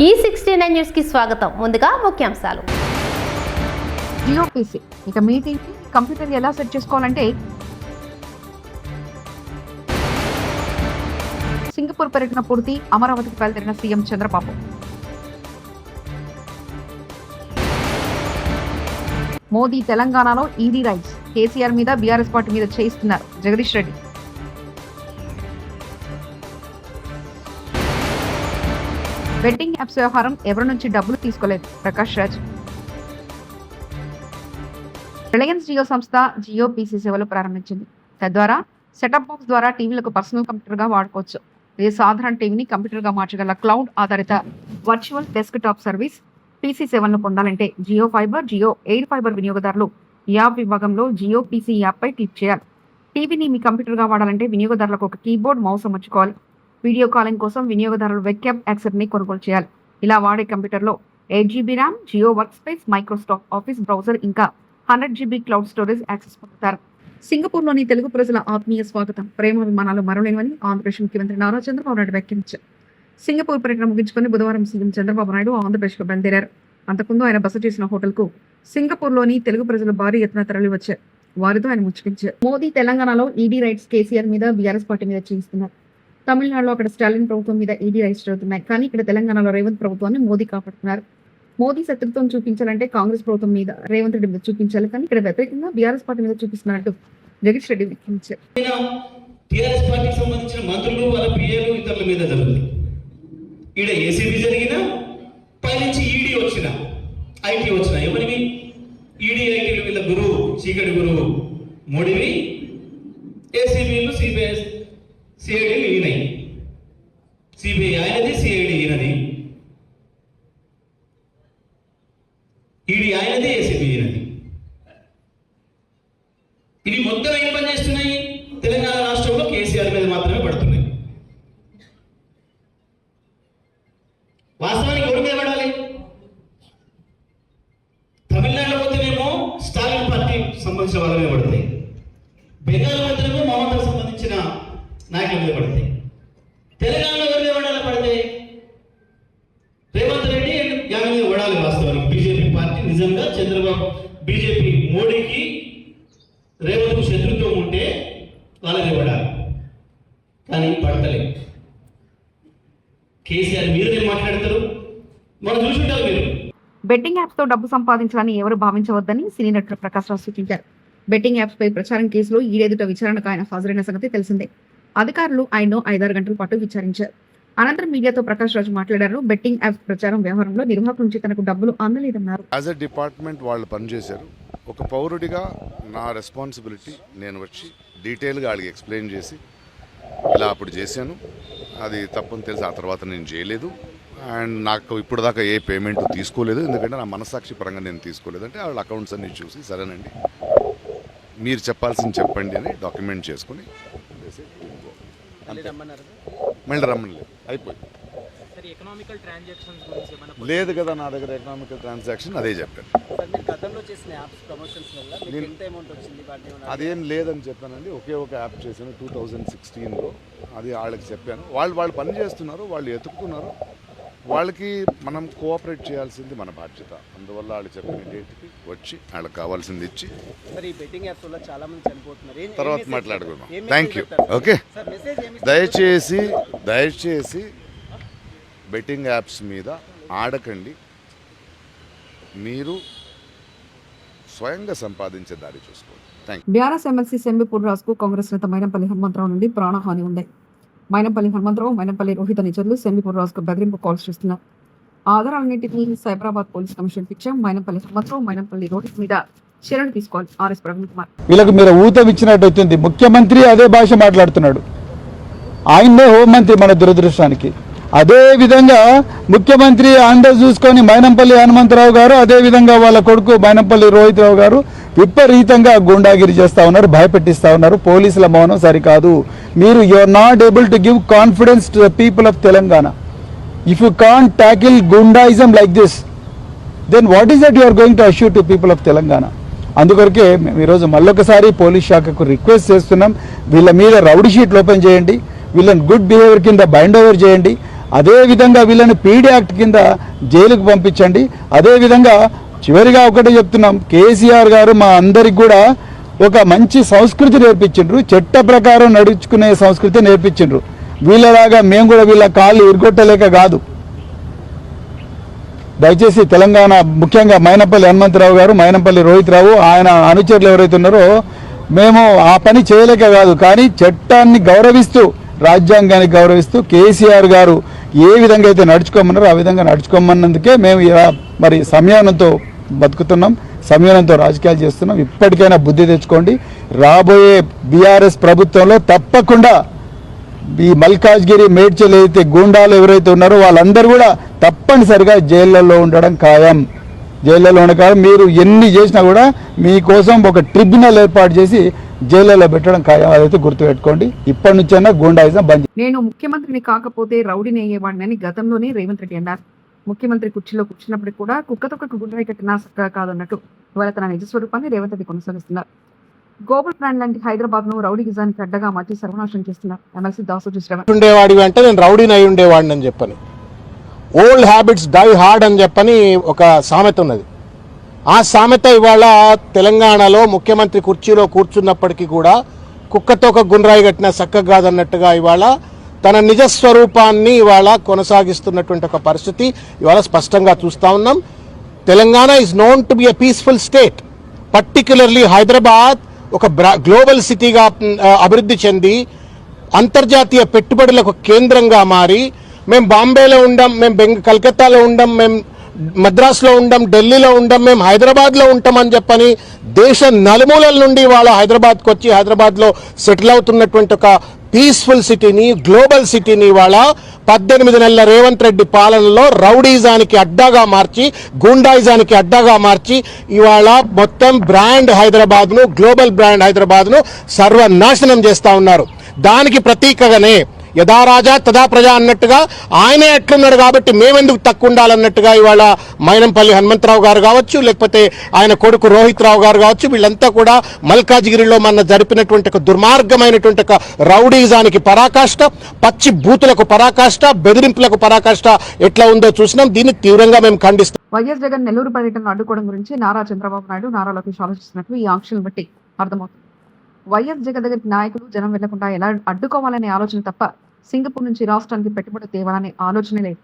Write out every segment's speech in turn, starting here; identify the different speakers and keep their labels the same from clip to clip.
Speaker 1: E69 news కి స్వాగతం. ముందుగా ముఖ్యాంశాలు.
Speaker 2: జియోపీసీ ఇక మీటింగ్ కంప్యూటర్ ఎలా సెట్ చేసుకోవాలంటే సింగపూర్ పర్యటన పూర్తి, అమరావతికి బయలుదేరిన సీఎం చంద్రబాబు. మోదీ తెలంగాణలో ఈడీ రైట్స్, కేసీఆర్ మీద బీఆర్ఎస్ పార్టీ మీద చేయిస్తున్నారు జగదీష్ రెడ్డి. బెట్టింగ్ యాప్స్ వ్యవహారం ఎవరి నుంచి డబ్బులు తీసుకోలేదు ప్రకాష్ రాజ్. రిలయన్స్ జియో సంస్థ జియోపీసీ సేవలు ప్రారంభించింది. తద్వారా సెటప్ బాక్స్ ద్వారా టీవీలకు పర్సనల్ కంప్యూటర్గా వాడుకోవచ్చు. ఇది సాధారణ టీవీని కంప్యూటర్గా మార్చగల క్లౌడ్ ఆధారిత వర్చువల్ డెస్క్టాప్ సర్వీస్. పీసీ సేవలను పొందాలంటే Jio fiber, Jio air fiber వినియోగదారులు యాప్ విభాగంలో జియోపీసీ యాప్పై క్లిక్ చేయాలి. టీవీని మీ కంప్యూటర్గా వాడాలంటే వినియోగదారులకు ఒక కీబోర్డ్, మౌస్ అమర్చుకోవాలి. వీడియో కాలింగ్ కోసం వినియోగదారులు వెబ్క్యామ్ యాక్సెస్ని కొనుగోలు చేయాలి. ఇలా వాడే కంప్యూటర్లో 8 GB RAM, Jio work space, Microsoft Office browser ఇంకా 100 GB క్లౌడ్ స్టోరేజ్ యాక్సెస్ పొందుతారు. సింగపూర్లోని తెలుగు ప్రజల ఆత్మీయ స్వాగతం, ప్రేమ విమానాలు మరలేనివని ఆంధ్రప్రదేశ్ ముఖ్యమంత్రి నారా చంద్రబాబు నాయుడు వ్యాఖ్యానించారు. సింగపూర్ పర్యటన ముగించుకుని బుధవారం సీఎం చంద్రబాబు నాయుడు ఆంధ్రప్రదేశ్లో బయలుదేరారు. అంతకుముందు ఆయన బస చేసిన హోటల్కు సింగపూర్లోని తెలుగు ప్రజలు భారీ ఎత్తున తరలి వచ్చారు. వారితో ఆయన ముచ్చటించారు. మోదీ తెలంగాణలో ఈడీ రైట్స్, కేసీఆర్ మీద బీఆర్ఎస్ పార్టీ మీద చేయిస్తున్నారు. తమిళనాడులో అక్కడ స్టాలిన్ ప్రభుత్వం మీద ఈడీ రైట్స్ జరుగుతున్నాయి. కానీ ఇక్కడ తెలంగాణలో రేవంత్ ప్రభుత్వాన్ని మోదీ కాపాడుతున్నారు. మోదీ శత్రుత్వం చూపించాలంటే కాంగ్రెస్ ప్రభుత్వం మీద, రేవంత్ రెడ్డి మీద చూపించాలి. కానీ ఇక్కడ వ్యతిరేకంగా బీఆర్ఎస్ పార్టీ మీద చూపిస్తున్నట్టు జగదీష్ రెడ్డి వ్యాఖ్యానించారు.
Speaker 3: టీఆర్ఎస్ పార్టీకి సంబంధించిన మంత్రులు, వాళ్ళ పిఏలు, ఇతరుల మీద జరుగుతుంది. ఈడ ఏసీబీ జరిగినా, పైనుంచి ఈడీ వచ్చిన, ఐటీ వచ్చిన, ఎవరివి ఈడీ ఐటీలు వీళ్ళ గురువు, చీకటి గురువు మోడీవి. ఏసీబీలు, సిబిఐ, సిఐడీలు ఈయనవి. సిబిఐ ఆయనది, సిఐడి ఈయనది. ఈడీ ఆయనది, ఏసీబీ ఈయనది. ఇవి మొత్తం ఏం పని చేస్తున్నాయి? తెలంగాణ రాష్ట్రంలో కేసీఆర్ మీద మాత్రమే పడుతున్నాయి. వాస్తవానికి ఎవరి మీద పడాలి? తమిళనాడులో పోతేనేమో స్టాలిన్ పార్టీ సంబంధించిన వాళ్ళ మీద పడతాయి. బెంగాల్ పోతేనేమో మమతకు సంబంధించిన నాయకుల మీద పడతాయి. తెలంగాణలో ఎవరి మీద పడాలి? పడితే రేవంత్ రెడ్డి యాభై మీద పడాలి. వాస్తవానికి బీజేపీ పార్టీ నిజంగా చంద్రబాబు, బీజేపీ మోడీకి రేవంత్ శత్రుత్వం ఉంటే వాళ్ళని పడాలి. కానీ పడతలేదు. కేసీఆర్ మీరే మాట్లాడతారు, మనం చూసుంటారు. మీరు
Speaker 2: బెట్టింగ్ యాప్స్ తో డబ్బు సంపాదించాలని ఎవరు భావించవద్దని సినీ నటుడు ప్రకాష్ రాజ్ సూచించారు. బెట్టింగ్ యాప్స్ పై ప్రచారం కేసులో ఈడెదుట విచారణకు ఆయన హాజరైన సంగతి తెలిసిందే. అధికారులు ఆయన్ను 5-6 గంటల పాటు విచారించారు. అనంతరం మీడియాతో ప్రకాష్ రాజ్ మాట్లాడారు. బెట్టింగ్ యాప్స్ ప్రచారం వ్యవహారంలో నిర్వాహకుల నుంచి తనకు డబ్బులు అందలేదన్నారు.
Speaker 4: యాజ్ ఎ డిపార్ట్మెంట్ వాళ్ళు పనిచేశారు. ఒక పౌరుడిగా నా రెస్పాన్సిబిలిటీ నేను వచ్చి డీటెయిల్గా వాళ్ళకి ఎక్స్ప్లెయిన్ చేసి ఇలా అప్పుడు చేశాను, అది తప్పని తెలిసి ఆ తర్వాత నేను చేయలేదు. అండ్ నాకు ఇప్పుడు దాకా ఏ పేమెంట్ తీసుకోలేదు, ఎందుకంటే నా మనసాక్షి పరంగా నేను తీసుకోలేదు. అంటే వాళ్ళ అకౌంట్స్ అన్ని చూసి సరేనండి మీరు చెప్పాల్సింది చెప్పండి అని డాక్యుమెంట్ చేసుకుని మళ్ళీ రమ్మలేదు, అయిపోయింది. లేదు కదా నా దగ్గర ఎకనామికల్ ట్రాన్సాక్షన్, అదే చెప్పాను. అదేం లేదని చెప్పానండి. ఒకే ఒక యాప్ చేశాను 2016లో, అది వాళ్ళకి చెప్పాను. వాళ్ళు పని చేస్తున్నారు, వాళ్ళు ఎతుకుతున్నారు. వాళ్ళకి మనం కోఆపరేట్ చేయాల్సింది మన బాధ్యత. అందువల్ల వాళ్ళు చెప్పిన డేట్కి వచ్చి వాళ్ళకి కావాల్సింది ఇచ్చి తర్వాత మాట్లాడుకుందాం. Thank you. ఓకే, దయచేసి బెట్టింగ్ యాప్స్ మీద ఆడకండి. మీరు స్వయంగా సంపాదించే దారి చూసుకోండి. Thank you.
Speaker 2: బీఆర్ఎస్ ఎమ్మెల్సీ సెంబిపూర్ రాజుకు కాంగ్రెస్ నేత మైనంపల్లి హనుమంతరావు నుండి ప్రాణహాని ఉంది. మైనంపల్లి హనుమంతరావు, మైనంపల్లి రోహిత్ నిచరులు సెంబిపూర్ రాజుకు బెదిరింపు కాల్స్ చేస్తున్నారు. ఆధారాలన్నింటినీ సైబరాబాద్ పోలీస్ కమిషన్ ఇచ్చాం. మైనంపల్లి హనుమంతరావు, మైనంపల్లి రోహిత్ మీద చర్యలు తీసుకోవాలి. ఆర్ఎస్ ప్రవీణ్ కుమార్
Speaker 5: వీళ్ళకి మీరు ఊతం ఇచ్చినట్టు అవుతుంది. ముఖ్యమంత్రి అదే భాష మాట్లాడుతున్నాడు. ఆయన్నే హోంమంత్రి మన దురదృష్టానికి. అదే విధంగా ముఖ్యమంత్రి అండర్ చూసుకొని మైనంపల్లి హనుమంతరావు గారు, అదే విధంగా వాళ్ళ కొడుకు మైనంపల్లి రోహిత్ రావు గారు విపరీతంగా గుండాగిరి చేస్తూ ఉన్నారు, భయపెట్టిస్తూ ఉన్నారు. పోలీసుల మౌనం సరికాదు. మీరు are not able to give confidence to the people of Telangana. If you can't tackle goondaism like this, then what is that you are going to assure to people of Telangana? అందుకొరకే మేము ఈరోజు మళ్ళొకసారి పోలీస్ శాఖకు రిక్వెస్ట్ చేస్తున్నాం. వీళ్ళ మీద రౌడీ షీట్లు open చేయండి, వీళ్ళని గుడ్ బిహేవియర్ కింద బైండ్ ఓవర్ చేయండి. అదేవిధంగా వీళ్ళని పీడీ యాక్ట్ కింద జైలుకు పంపించండి. అదేవిధంగా చివరిగా ఒకటే చెప్తున్నాం, కేసీఆర్ గారు మా అందరికి కూడా ఒక మంచి సంస్కృతి నేర్పించిండ్రు, చట్ట ప్రకారం నడుచుకునే సంస్కృతి నేర్పించిండ్రు. వీళ్ళలాగా మేము కూడా వీళ్ళ కాళ్ళు ఇరుగొట్టలేక కాదు. దయచేసి తెలంగాణ ముఖ్యంగా మైనంపల్లి హనుమంతరావు గారు, మైనంపల్లి రోహిత్ రావు, ఆయన అనుచరులు ఎవరైతే ఉన్నారో మేము ఆ పని చేయలేక కాదు, కానీ చట్టాన్ని గౌరవిస్తూ, రాజ్యాంగాన్ని గౌరవిస్తూ కేసీఆర్ గారు ఏ విధంగా అయితే నడుచుకోమన్నారో ఆ విధంగా నడుచుకోమన్నందుకే మేము మరి సంయమనంతో బతుకుతున్నాం, సంయమనంతో రాజకీయాలు చేస్తున్నాం. ఇప్పటికైనా బుద్ధి తెచ్చుకోండి. రాబోయే బీఆర్ఎస్ ప్రభుత్వంలో తప్పకుండా ఈ మల్కాజ్గిరి, మేడ్చల్ అయితే గూండాలు ఎవరైతే ఉన్నారో వాళ్ళందరూ కూడా తప్పనిసరిగా జైళ్లలో ఉండడం ఖాయం. జైళ్లలో ఉండడం, మీరు ఎన్ని చేసినా కూడా మీకోసం ఒక ట్రిబ్యునల్ ఏర్పాటు చేసి జైళ్లలో పెట్టడం ఖాయం. అదైతే గుర్తుపెట్టుకోండి. ఇప్పటి నుంచైనా గూండాయిజం బంద్.
Speaker 2: నేను ముఖ్యమంత్రిని కాకపోతే రౌడీని అయ్యేవాడిని గతంలోనే రేవంత్ రెడ్డి అన్నారు. ముఖ్యమంత్రి కుర్చీలో కూర్చున్నప్పుడు కూడా కుక్కతొక్కకు గుండ్రాయి కట్టినా చక్కగా కాదన్నట్టు ఇవాళ తన నిజ స్వరూపాన్ని రేవంత్ రెడ్డి కొనసాగిస్తున్నారు. గ్లోబల్ బ్రాండ్ లాంటి హైదరాబాద్ ను రౌడీగిజానికి అడ్డగా మార్చి సర్వనాశనం చేస్తున్నారు ఎమ్మెల్సీ దాసోజు శ్రవణ్.
Speaker 6: ఉండేవాడి అంటే నేను రౌడీని అయి ఉండేవాడిని అని చెప్పని, ఓల్డ్ హ్యాబిట్స్ డై హార్డ్ అని చెప్పని ఒక సామెత ఉన్నది. ఆ సామెత ఇవాళ తెలంగాణలో ముఖ్యమంత్రి కుర్చీలో కూర్చున్నప్పటికీ కూడా కుక్కతో ఒక గుండ్రాయి కట్టిన చక్కగా కాదన్నట్టుగా ఇవాళ తన నిజస్వరూపాన్ని ఇవాళ కొనసాగిస్తున్నటువంటి ఒక పరిస్థితి ఇవాళ స్పష్టంగా చూస్తూ ఉన్నాం. Telangana is known to be a peaceful state. Particularly Hyderabad ఒక గ్లోబల్ సిటీగా అభివృద్ధి చెంది అంతర్జాతీయ పెట్టుబడులకు కేంద్రంగా మారి, మేము బాంబేలో ఉండం, మేము కలకత్తాలో ఉండం, మేము మద్రాసులో ఉండం, ఢిల్లీలో ఉండం, మేము హైదరాబాద్లో ఉంటామని చెప్పని దేశ నలుమూలల నుండి వాళ్ళ హైదరాబాద్కి వచ్చి హైదరాబాద్లో సెటిల్ అవుతున్నటువంటి ఒక పీస్ఫుల్ సిటీని, గ్లోబల్ సిటీని ఇవాళ 18 నెలల రేవంత్ రెడ్డి పాలనలో రౌడీజానికి అడ్డాగా మార్చి, గూండాయిజానికి అడ్డాగా మార్చి ఇవాళ మొత్తం బ్రాండ్ హైదరాబాద్ను, గ్లోబల్ బ్రాండ్ హైదరాబాద్ను సర్వనాశనం చేస్తూ ఉన్నారు. దానికి ప్రతీకగానే యథా రాజా తదా ప్రజ అన్నట్టుగా ఆయనే ఎట్లున్నాడు కాబట్టి మేమెందుకు తక్కువ ఉండాలన్నట్టుగా ఇవాళ మైనంపల్లి హనుమంతరావు గారు కావచ్చు, లేకపోతే ఆయన కొడుకు రోహిత్ రావు గారు కావచ్చు, వీళ్ళంతా కూడా మల్కాజ్గిరిలో మన జరిపినటువంటి ఒక దుర్మార్గమైనటువంటి ఒక రౌడీజానికి పరాకాష్ట, పచ్చి బూతులకు పరాకాష్ట, బెదిరింపులకు పరాకాష్ట ఎట్లా ఉందో చూసినాం. దీన్ని తీవ్రంగా మేము ఖండిస్తాం.
Speaker 2: వైఎస్ జగన్ నెల్లూరు పర్యటనను అడ్డుకోవడం గురించి నారా చంద్రబాబు నాయుడు, నారా లోకేష్ ఆలోచిస్తున్నట్లు ఈ ఆంక్షలను బట్టి అర్థమవుతుంది. వైఎస్ జగన్ దగ్గర నాయకులు జనం వెళ్లకుండా ఎలా అడ్డుకోవాలనే ఆలోచన తప్ప సింగపూర్ నుంచి రాష్ట్రానికి పెట్టుబడి తేవాలనే ఆలోచన లేదు.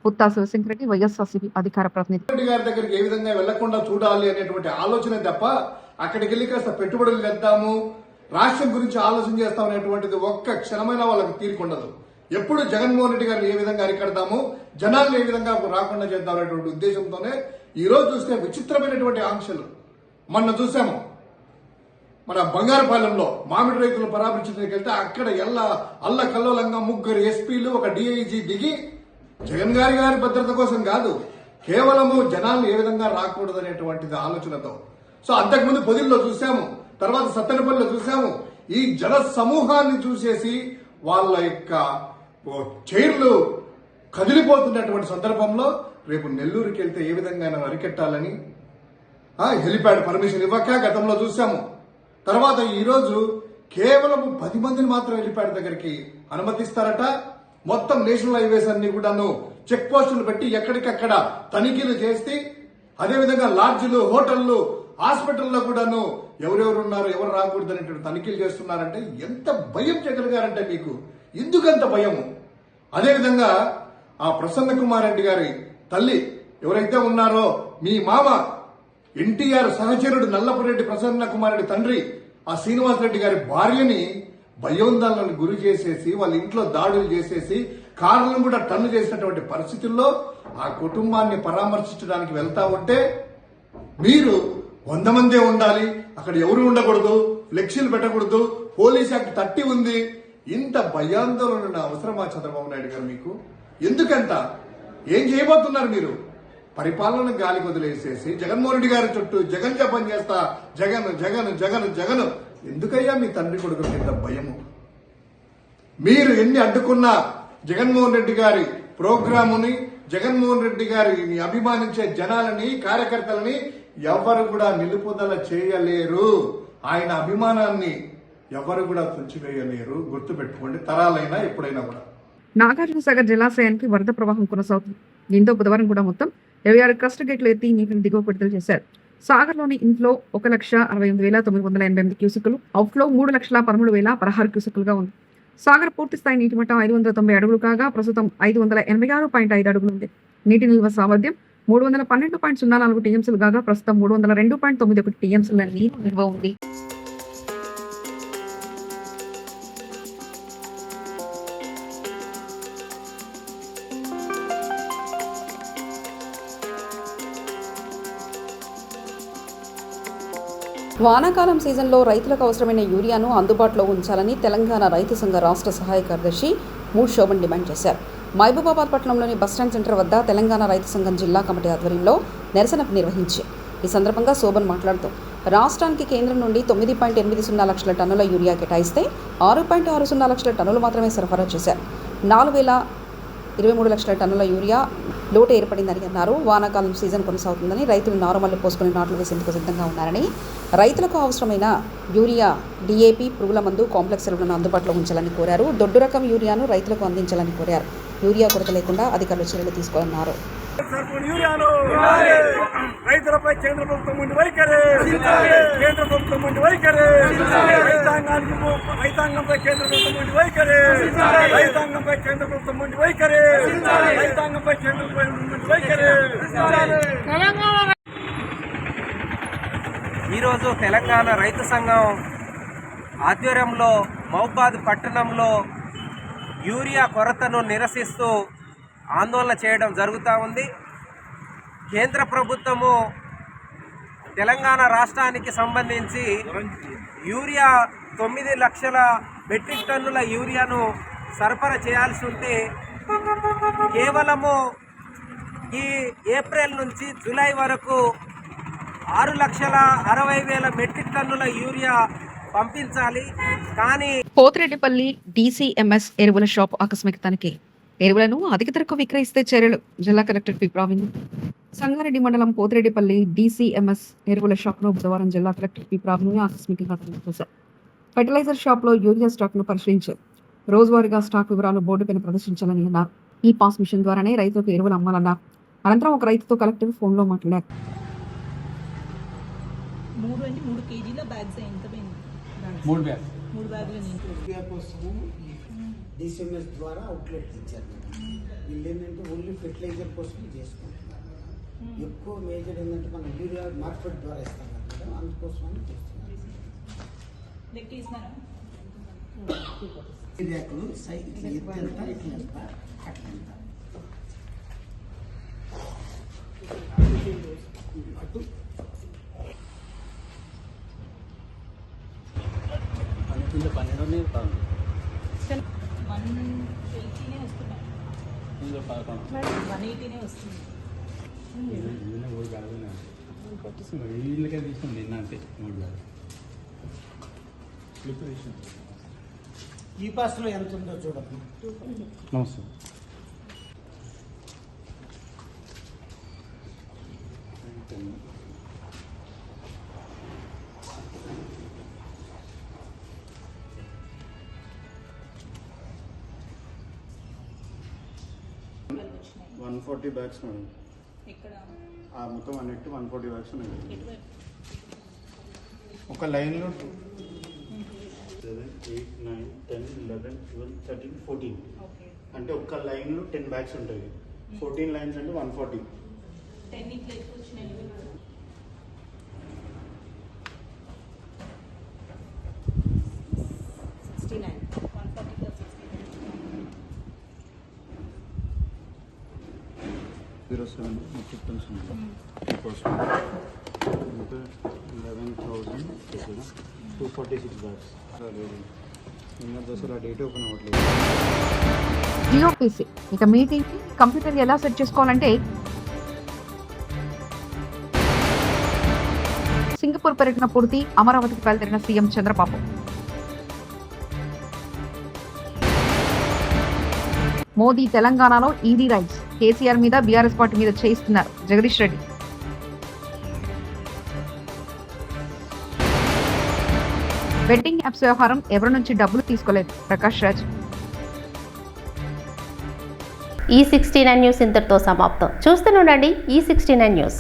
Speaker 2: పుత్తా శివశంకర్ రెడ్డి, వైఎస్ఆర్సీపీ అధికార ప్రతినిధి.
Speaker 7: రెడ్డి గారి దగ్గరికి ఏ విధంగా వెళ్లకుండా చూడాలి అనేటువంటి ఆలోచన తప్ప అక్కడికి వెళ్లి కాస్త పెట్టుబడులు తెద్దాము, రాష్ట్రం గురించి ఆలోచన చేస్తాం అనేటువంటిది ఒక్క క్షణమైనా వాళ్ళకి తీరుకుండదు. ఎప్పుడు జగన్మోహన్ రెడ్డి గారిని ఏ విధంగా అరికడతాము, జనాలను ఏ విధంగా రాకుండా చేద్దాం అనేటువంటి ఉద్దేశంతోనే ఈ రోజు చూస్తే విచిత్రమైనటువంటి ఆంక్షలు. మొన్న చూసాము మన బంగారుపాలెంలో మామిడి రైతులు పరామర్శించడానికి వెళ్తే అక్కడ అల్లకల్లోలంగా 3 ఎస్పీలు, ఒక డిఐజీ దిగి జగన్ గారి భద్రత కోసం కాదు, కేవలము జనాలు ఏ విధంగా రాకూడదు అనేటువంటిది ఆలోచనతో. సో అంతకుముందు పొదిల్లో చూసాము, తర్వాత సత్తెనపల్లిలో చూసాము. ఈ జన సమూహాన్ని చూసేసి వాళ్ళ యొక్క చైర్లు కదిలిపోతున్నటువంటి సందర్భంలో రేపు నెల్లూరుకి వెళ్తే ఏ విధంగా అరికెట్టాలని హెలిప్యాడ్ పర్మిషన్ ఇవ్వక గతంలో చూసాము. తర్వాత ఈ రోజు కేవలం 10 మందిని మాత్రం హెలిప్యాడ్ దగ్గరికి అనుమతిస్తారట. మొత్తం నేషనల్ హైవేస్ అన్ని కూడాను చెక్ పోస్టులు పెట్టి ఎక్కడికక్కడ తనిఖీలు చేసి, అదేవిధంగా లాడ్జిలు, హోటళ్లు, హాస్పిటల్లో కూడాను ఎవరెవరు ఉన్నారు, ఎవరు రాకూడదు అనేటువంటి తనిఖీలు చేస్తున్నారంటే ఎంత భయం జగన్ గారంటే మీకు ఎందుకంత భయము? అదేవిధంగా ఆ ప్రసన్న కుమార్ రెడ్డి గారి తల్లి ఎవరైతే ఉన్నారో, మీ మామ ఎన్టీఆర్ సహచరుడు నల్లపురెడ్డి ప్రసన్న కుమార్ రెడ్డి తండ్రి ఆ శ్రీనివాస్ రెడ్డి గారి భార్యని భయోందోళనకు గురి చేసేసి, వాళ్ళ ఇంట్లో దాడులు చేసేసి, కార్లను కూడా టన్ను చేసినటువంటి పరిస్థితుల్లో ఆ కుటుంబాన్ని పరామర్శించడానికి వెళ్తా ఉంటే మీరు 100 మందే ఉండాలి, అక్కడ ఎవరు ఉండకూడదు, ఫ్లెక్సీలు పెట్టకూడదు, పోలీస్ యాక్ట్ 30 ఉంది. ఇంత భయాందోళన అవసరమా చంద్రబాబు నాయుడు గారు మీకు? ఎందుకంత ఏం చేయబోతున్నారు మీరు? పరిపాలన గాలికి వదిలేసేసి జగన్మోహన్ రెడ్డి గారి చుట్టూ జగన్ జపం చేస్తా, జగన్ జగన్ జగన్ జగన్. ఎందుకయ్యా మీ తండ్రి కొడుకు మీద భయము? మీరు ఎన్ని అడ్డుకున్నా జగన్మోహన్ రెడ్డి గారి ప్రోగ్రాముని, జగన్మోహన్ రెడ్డి గారిని అభిమానించే జనాలని, కార్యకర్తలని ఎవరు కూడా నిలుపుదల చేయలేరు. ఆయన అభిమానాన్ని ఎవరు కూడా తుంచివేయలేరు. గుర్తుపెట్టుకోండి, తరాలైనా ఎప్పుడైనా కూడా.
Speaker 2: నాగార్జునసాగర్ జలాశయానికి వరద ప్రవాహం కొనసాగుతుంది. దీంతో బుధవారం కూడా మొత్తం 26 క్రస్ట్ గేట్లు ఎత్తి నీటిని దిగువ విడుదల చేశారు. సాగర్లోని ఇన్ఫ్లో 1,68,988 క్యూసెక్కులు, అవుట్ఫ్లో 3,13,016 క్యూసెక్కులుగా ఉంది. సాగర్ పూర్తి స్థాయి నీటి మట్టం 590 అడుగులు కాగా ప్రస్తుతం 586.5 అడుగులు ఉంది. నీటి నిల్వ సామర్థ్యం 312.04 టీఎంసీలు కాగా ప్రస్తుతం 302.91 టీఎంసీల నీరు నిల్వ ఉంది.
Speaker 8: వానాకాలం సీజన్లో రైతులకు అవసరమైన యూరియాను అందుబాటులో ఉంచాలని తెలంగాణ రైతు సంఘ రాష్ట్ర సహాయ కార్యదర్శి మూడ్ శోభన్ డిమాండ్ చేశారు. మహబూబాబాద్ పట్టణంలోని బస్టాండ్ సెంటర్ వద్ద తెలంగాణ రైతు సంఘం జిల్లా కమిటీ ఆధ్వర్యంలో నిరసన నిర్వహించి ఈ సందర్భంగా శోభన్ మాట్లాడుతూ రాష్ట్రానికి కేంద్రం నుండి 9.80 లక్షల టన్నుల యూరియా కేటాయిస్తే 6.60 లక్షల టన్నులు మాత్రమే సరఫరా చేశారు. 4,023 లక్షల టన్నుల యూరియా లోటు ఏర్పడిందని అన్నారు. వానాకాలం సీజన్ కొనసాగుతుందని రైతులు నారుమల్లు పోసుకుని నాట్లు వేసేందుకు సిద్ధంగా ఉన్నారని, రైతులకు అవసరమైన యూరియా, డిఏపి, పురుగుల మందు, కాంప్లెక్స్ ఎరువులను అందుబాటులో ఉంచాలని కోరారు. దొడ్డు రకం యూరియాను రైతులకు అందించాలని కోరారు. యూరియా కొరత లేకుండా అధికారులు చర్యలు తీసుకోవాలన్నారు.
Speaker 9: రైతులపై కేంద్ర ప్రభుత్వం ఉండి వైఖరి, కేంద్ర ప్రభుత్వం ఉండి వైఖరి, రైతాంగంపై కేంద్ర ప్రభుత్వం ఉండి వైఖరి, రైతాంగంపై కేంద్ర ప్రభుత్వం ఉండి వైఖరి, రైతాంగంపై కేంద్ర ప్రభుత్వం ఉండి వైఖరి. ఈరోజు తెలంగాణ రైతు సంఘం ఆధ్వర్యంలో మహబూబాబాద్ పట్టణంలో యూరియా కొరతను నిరసిస్తూ ఆందోళన చేయడం జరుగుతూ ఉంది. కేంద్ర ప్రభుత్వము తెలంగాణ రాష్ట్రానికి సంబంధించి యూరియా 9 లక్షల మెట్రిక్ టన్నుల యూరియాను సరఫరా చేయాల్సి ఉంటే కేవలము ఈ ఏప్రిల్ నుంచి జూలై వరకు 6,60,000 మెట్రిక్ టన్నుల యూరియా పంపించాలి. కానీ
Speaker 2: పోతిరెడ్డిపల్లి DCMS ఎరువుల షాప్ ఆకస్మిక తనిఖీ. ఎరువులను అధిక ధరకు విక్రయిస్తే చర్యలు. జిల్లా కలెక్టర్ పి ప్రావీణ్. సంగారెడ్డి మండలం పోతిరెడ్డిపల్లి DCMS ఎరువుల షాప్ను బుధవారం జిల్లా కలెక్టర్ పి ప్రావీణ్ ఆకస్మికంగా తనిఖీ చేశారు. ఫెర్టిలైజర్ షాప్లో యూరియా స్టాక్ను పరిశీలించారు. రోజువారీగా స్టాక్ వివరాలు బోర్డుపైన ప్రదర్శించాలని అన్నారు. ఈ పాస్ మిషన్ ద్వారానే రైతులకు ఎరువులు అమ్మాలన్నారు. అనంతరం ఒక రైతుతో కలెక్టర్ ఫోన్లో మాట్లాడారు.
Speaker 10: 3 కేజీల బ్యాగ్స్ ఎంత పోయింది? 3 బ్యాగులు
Speaker 11: కోసము DCMS ద్వారా అవుట్లెట్ ఇచ్చారు. వీళ్ళు ఏంటంటే ఓన్లీ ఫెర్టిలైజర్ కోసం చేసుకుంటున్నారు. ఎక్కువ మేజర్ ఏంటంటే మనం యూరియా మార్కెట్ ద్వారా ఇస్తాం కదా, అందుకోసం అని చేస్తున్నారు. యూరియాకులు ఇట్లా ఎత్త ఇట్లా ఎంత అట్లంత అటు ఈ పాస్లో ఎంత ఉందో చూడమ్మా.
Speaker 6: నమస్తే.
Speaker 10: వచ్చినాయి.
Speaker 12: 140 బ్యాగ్స్ మేడం.
Speaker 10: ఇక్కడ
Speaker 12: మొత్తం అన్నిటి 140 బ్యాగ్స్ ఉన్నాయి. ఒక లైన్లో 7, 8, 9, 10, 11, 12, 13, 14 అంటే ఒక్క లైన్లో 10 బ్యాగ్స్ ఉంటాయి. 14 లైన్స్ అంటే 140.
Speaker 10: 10 ఇట్లా ఎక్కువ వచ్చినాయి. 69 140 plus
Speaker 12: 07 మెట్రిక్ టన్స్ ఉంటాయి. 11,246 బ్యాగ్స్. నిన్న దసరా డేట్ ఓపెన్ అవ్వట్లేదు.
Speaker 2: GOPC ఇక మీటింగ్ కంప్యూటర్ ఎలా సెట్ చేసుకోవాలంటే సింగపూర్ పర్యటన పూర్తి, అమరావతికి బయలుదేరిన సీఎం చంద్రబాబు. మోదీ తెలంగాణలో ఈడీ రైట్స్, కేసీఆర్ మీద బీఆర్ఎస్ పార్టీ మీద చేయిస్తున్నారు జగదీష్ రెడ్డి. బెట్టింగ్ యాప్స్ వ్యవహారం ఎవరి నుంచి డబ్బులు తీసుకోలేదు ప్రకాష్ రాజ్.
Speaker 1: ఈ 69 న్యూస్ ఇంతటితో సమాప్తం. చూస్తూనే ఉండండి ఈ 69 న్యూస్.